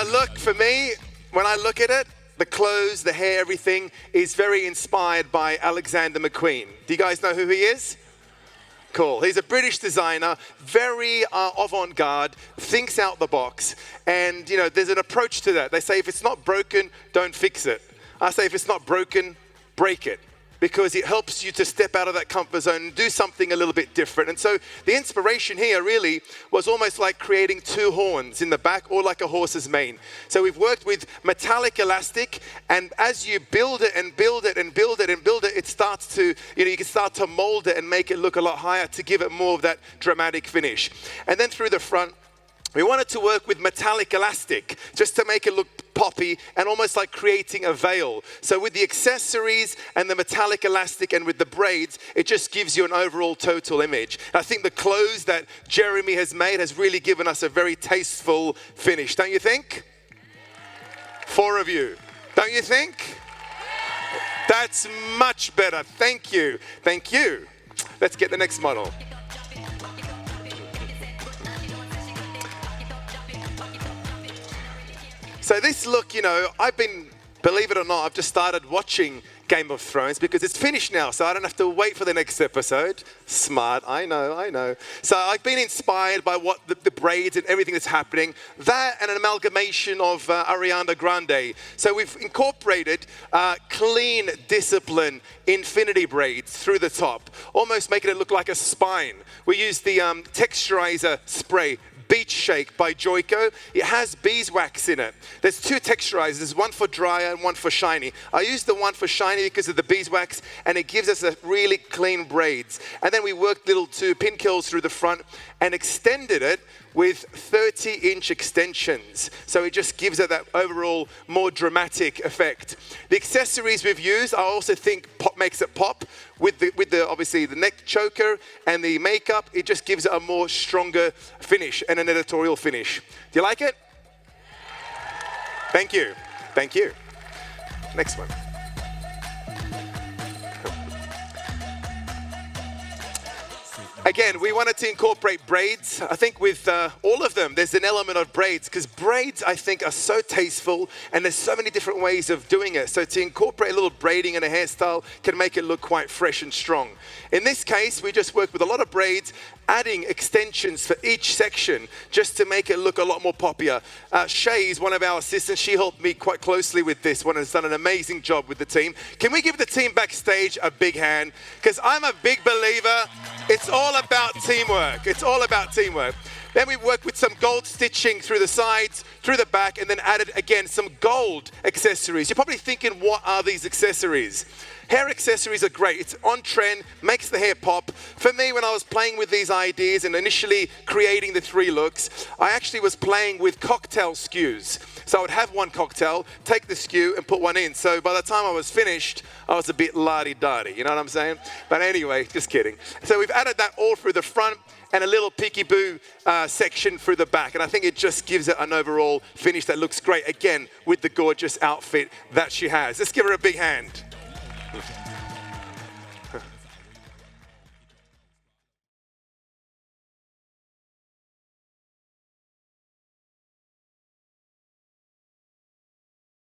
look, for me, when I look at it, the clothes, the hair, everything is very inspired by Alexander McQueen. Do you guys know who he is? Cool. He's a British designer, very avant-garde, thinks out the box. And, you know, there's an approach to that. They say if it's not broken, don't fix it. I say if it's not broken, break it. Because it helps you to step out of that comfort zone and do something a little bit different. And so the inspiration here really was almost like creating two horns in the back or like a horse's mane. So we've worked with metallic elastic, and as you build it and build it and build it and build it, it starts to, you can start to mold it and make it look a lot higher to give it more of that dramatic finish. And then through the front, we wanted to work with metallic elastic just to make it look poppy and almost like creating a veil. So with the accessories and the metallic elastic and with the braids, it just gives you an overall total image. And I think the clothes that Jeremy has made has really given us a very tasteful finish, don't you think? 4 of you, don't you think? That's much better. Thank you. Thank you. Let's get the next model. So this look, believe it or not, I've just started watching Game of Thrones because it's finished now, so I don't have to wait for the next episode. Smart, I know. So I've been inspired by what the braids and everything that's happening. That and an amalgamation of Ariana Grande. So we've incorporated clean, discipline, infinity braids through the top, almost making it look like a spine. We use the texturizer spray, Beach Shake by JOICO. It has beeswax in it. There's 2 texturizers, there's one for dryer and one for shiny. I use the one for shiny because of the beeswax, and it gives us a really clean braids. And then we worked little 2 pin kills through the front and extended it with 30-inch extensions. So it just gives it that overall more dramatic effect. The accessories we've used, I also think makes it pop with the obviously the neck choker and the makeup. It just gives it a more stronger finish and an editorial finish. Do you like it? Thank you. Thank you. Next one. Again, we wanted to incorporate braids. I think with all of them, there's an element of braids because braids, I think, are so tasteful and there's so many different ways of doing it. So to incorporate a little braiding and a hairstyle can make it look quite fresh and strong. In this case, we just work with a lot of braids, adding extensions for each section just to make it look a lot more poppier. Shay is one of our assistants. She helped me quite closely with this one and has done an amazing job with the team. Can we give the team backstage a big hand? Because I'm a big believer. It's all about teamwork. It's all about teamwork. Then we worked with some gold stitching through the sides, through the back, and then added, again, some gold accessories. You're probably thinking, what are these accessories? Hair accessories are great. It's on trend, makes the hair pop. For me, when I was playing with these ideas and initially creating the 3 looks, I actually was playing with cocktail skews. So I would have one cocktail, take the skew and put one in. So by the time I was finished, I was a bit la-di-da-di, you know what I'm saying? But anyway, just kidding. So we've added that all through the front and a little peekaboo section through the back. And I think it just gives it an overall finish that looks great, again, with the gorgeous outfit that she has. Let's give her a big hand.